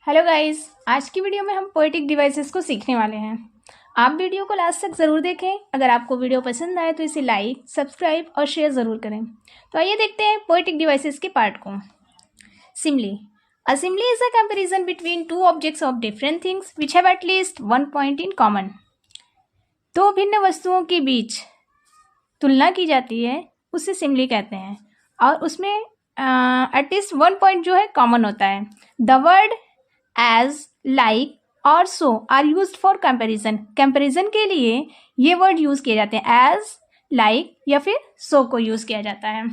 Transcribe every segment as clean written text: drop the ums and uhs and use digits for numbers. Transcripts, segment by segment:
Hello guys, आज की video में हम पोएटिक डिवाइसेस को सीखने वाले हैं। आप वीडियो को लास्ट तक ज़रूर देखें। अगर आपको वीडियो पसंद आए तो इसे लाइक, सब्सक्राइब और शेयर ज़रूर करें। तो आइए देखते हैं पोएटिक डिवाइसेस के पार्ट को। Simile. A simile is a comparison between two objects of different things which have at least one point in common. दो भिन्न वस्तुओं के बीच तुलना की जाती है, उसे सिमली कहते हैं, और उसमें एटलीस्ट वन पॉइंट जो है कॉमन होता है। द वर्ड एज, लाइक और so are use for comparison. Comparison के लिए ये वर्ड यूज किए जाते हैं, एज, लाइक या फिर सो को यूज किया जाता है।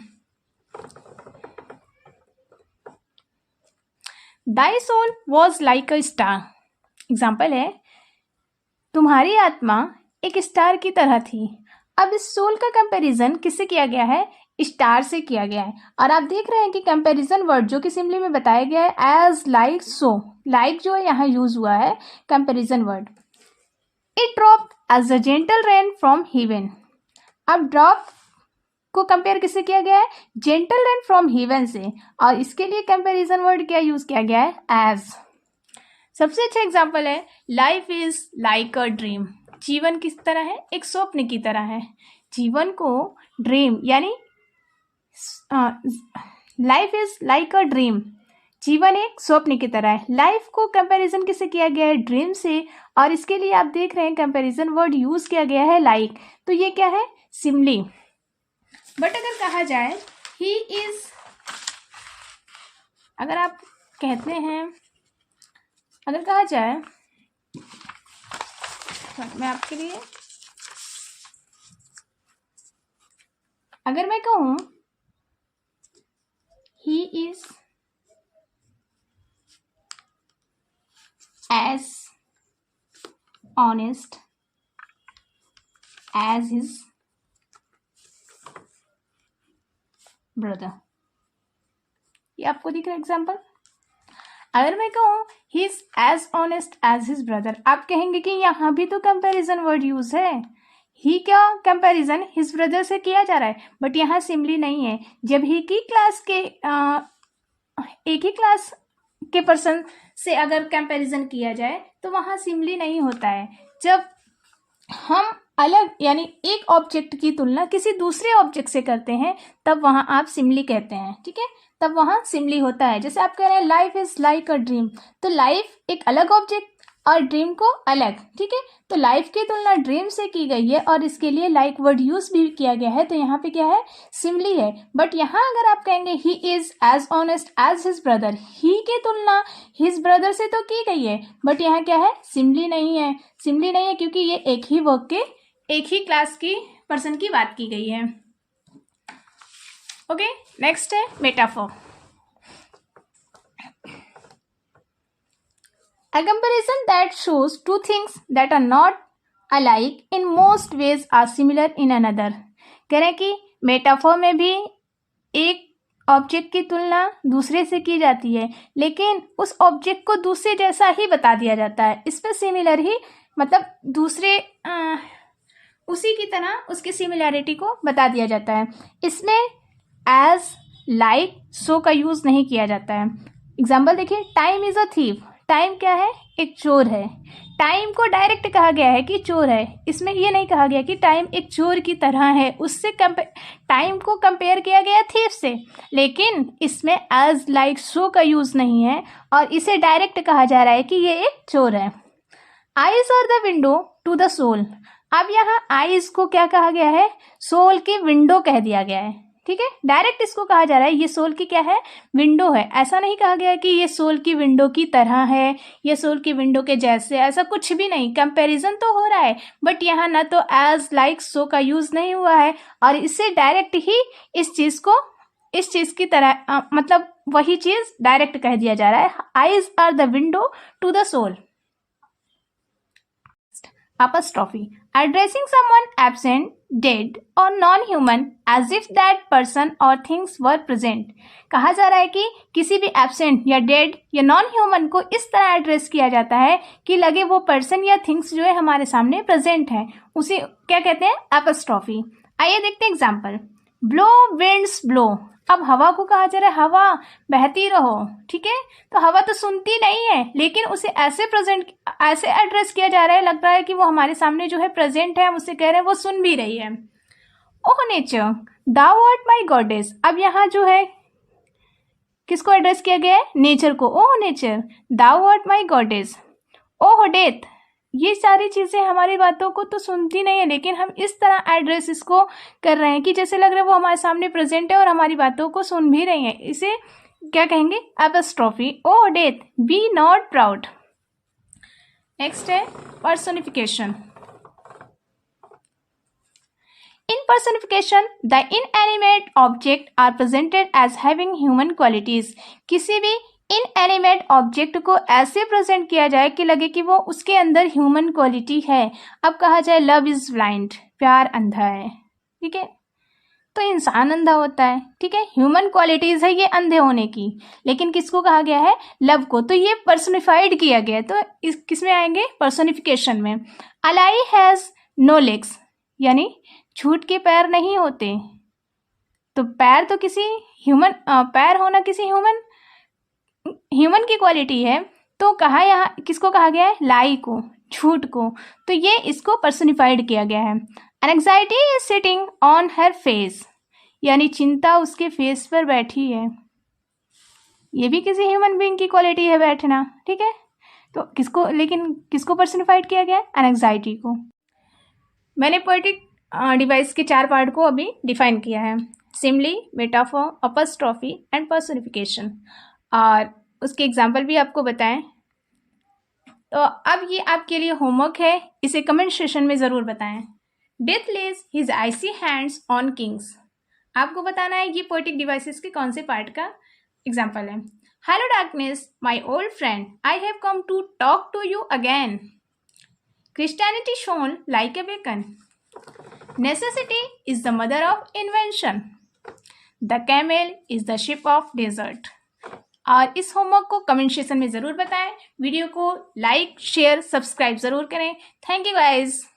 Thy soul was like a star. Example है, तुम्हारी आत्मा एक स्टार की तरह थी। अब इस सोल का कंपैरिजन किससे किया गया है? स्टार से किया गया है। और आप देख रहे हैं कि कंपैरिजन वर्ड जो कि सिंपली में बताया गया है एज, लाइक, सो। लाइक जो है यहाँ यूज हुआ है comparison word. It drop as a gentle rain from heaven. अब ड्रॉप को कंपेयर किससे किया गया है? जेंटल रेन फ्रॉम हेवन से, और इसके लिए कंपैरिजन वर्ड क्या यूज किया गया है? एज। सबसे अच्छा एग्जाम्पल है, life is like a dream. जीवन किस तरह है? एक स्वप्न की तरह है। जीवन को ड्रीम यानी life is like a dream, जीवन एक स्वप्न की तरह है। लाइफ को कंपैरिजन किससे किया गया है? ड्रीम से, और इसके लिए आप देख रहे हैं कंपैरिजन वर्ड यूज किया गया है लाइक। तो ये क्या है? सिमली। बट अगर कहा जाए ही इज, अगर आप कहते हैं, अगर कहा जाए, मैं आपके लिए, अगर मैं कहूं he is as honest as his brother, ये आपको दिख रहा है एग्जाम्पल। अगर मैं कहूं he is as honest as his brother, आप कहेंगे कि यहाँ भी तो कंपैरिजन वर्ड यूज है। ही क्या कंपैरिजन हिज ब्रदर से किया जा रहा है, बट यहाँ सिमली नहीं है। जब ही की क्लास के एक ही क्लास के पर्सन से अगर कंपैरिजन किया जाए तो वहाँ सिमली नहीं होता है। जब हम अलग यानी एक ऑब्जेक्ट की तुलना किसी दूसरे ऑब्जेक्ट से करते हैं तब वहाँ आप सिमली कहते हैं, ठीक है, तब वहाँ सिमली होता है। जैसे आप कह रहे हैं life is like a dream, तो लाइफ एक अलग ऑब्जेक्ट और ड्रीम को अलग, ठीक है, तो लाइफ की तुलना ड्रीम से की गई है और इसके लिए लाइक वर्ड यूज भी किया गया है, तो यहाँ पे क्या है? सिमली है। बट यहाँ अगर आप कहेंगे he is as honest as his brother, he की तुलना हिज ब्रदर से तो की गई है, बट यहाँ क्या है? सिमली नहीं है। सिमली नहीं है क्योंकि ये एक ही वर्क के एक ही क्लास की पर्सन की बात की गई है। ओके, नेक्स्ट है metaphor. A comparison that shows two things that are not alike in most ways are similar in another। कह रहे हैं कि मेटाफोर में भी एक ऑब्जेक्ट की तुलना दूसरे से की जाती है, लेकिन उस ऑब्जेक्ट को दूसरे जैसा ही बता दिया जाता है। इस पर सिमिलर ही मतलब दूसरे उसी की तरह उसकी सिमिलैरिटी को बता दिया जाता है। इसमें एज, लाइक, सो का यूज नहीं किया जाता है। एग्जाम्पल देखिए, time is a thief. Time क्या है? एक चोर है। टाइम को डायरेक्ट कहा गया है कि चोर है, इसमें ये नहीं कहा गया कि टाइम एक चोर की तरह है। उससे टाइम को कंपेयर किया गया थीव से, लेकिन इसमें एज, लाइक, सो का यूज नहीं है और इसे डायरेक्ट कहा जा रहा है कि ये एक चोर है। Eyes are the window to the soul. अब यहाँ आईज को क्या कहा गया है? सोल की विंडो कह दिया गया है, ठीक है, डायरेक्ट इसको कहा जा रहा है ये सोल की क्या है? विंडो है। ऐसा नहीं कहा गया कि ये सोल की विंडो की तरह है, ये सोल की विंडो के जैसे, ऐसा कुछ भी नहीं। कंपैरिजन तो हो रहा है, बट यहाँ ना तो एज, लाइक, सो का यूज नहीं हुआ है और इससे डायरेक्ट ही इस चीज की तरह मतलब वही चीज डायरेक्ट कह दिया जा रहा है। Eyes are the window to the soul. Apostrophe. Addressing someone absent, dead or non-human as if that person or things were present। कहा जा रहा है कि किसी भी एब्सेंट या डेड या नॉन ह्यूमन को इस तरह एड्रेस किया जाता है कि लगे वो पर्सन या थिंग्स जो है हमारे सामने प्रेजेंट है, उसे क्या कहते हैं? एपोस्ट्रॉफी। आइए देखते हैं एग्जाम्पल। ब्लो विंड्स ब्लो, अब हवा को कहा जा रहा है हवा बहती रहो, ठीक है। तो हवा तो सुनती नहीं है, लेकिन उसे ऐसे एड्रेस किया जा रहा है, लग रहा है कि वो हमारे सामने जो है प्रेजेंट है, हम उससे कह रहे हैं वो सुन भी रही है। Oh nature thou art my goddess, अब यहाँ जो है किसको एड्रेस किया गया है, नेचर को। Oh nature thou art my goddess. Oh death, ये सारी चीज़ें हमारी बातों को तो सुनती नहीं है, लेकिन हम इस तरह एड्रेस इसको कर रहे हैं कि जैसे लग रहा है वो हमारे सामने प्रेजेंट है और हमारी बातों को सुन भी रही है। इसे क्या कहेंगे, apostrophe. Oh death be not proud. Next है personification. In personification, the inanimate object are presented as having human qualities. किसी भी इनएनिमेट ऑब्जेक्ट को ऐसे प्रेजेंट किया जाए कि लगे कि वो उसके अंदर ह्यूमन क्वालिटी है। अब कहा जाए लव इज ब्लाइंड, प्यार अंधा है, ठीक है। तो इंसान अंधा होता है, ठीक है, ह्यूमन क्वालिटीज है ये अंधे होने की, लेकिन किसको कहा गया है, लव को। तो ये पर्सोनिफाइड किया गया है, तो इस किसमें आएंगे, पर्सोनिफिकेशन में। अलाई हैज नो लेग्स, यानी झूठ के पैर नहीं होते। तो पैर तो किसी ह्यूमन पैर होना किसी ह्यूमन की क्वालिटी है। तो कहा यहाँ किसको कहा गया है, लाई को, झूठ को। तो ये इसको पर्सोनिफाइड किया गया है। Anxiety is sitting on her face, यानी चिंता उसके फेस पर बैठी है। ये भी किसी ह्यूमन बीइंग की क्वालिटी है, बैठना, ठीक है। तो किसको पर्सोनिफाइड किया गया है, एंग्जाइटी को। मैंने पोएटिक डिवाइस के 4 पार्ट को अभी डिफाइन किया है, Simli, metaphor, apostrophe and personification, और उसके एग्जाम्पल भी आपको बताएं। तो अब ये आपके लिए होमवर्क है, इसे कमेंट सेशन में ज़रूर बताएं। Death lays his icy hands on kings, आपको बताना है ये पोएटिक डिवाइसेस के कौन से पार्ट का एग्जाम्पल है। Hello darkness my old friend, I have come to talk to you again. Christianity shone like a beacon. Necessity is the mother of invention. The camel is the ship of desert. और इस homework को comment section में ज़रूर बताएं। Video को like, share, subscribe ज़रूर करें। Thank you guys.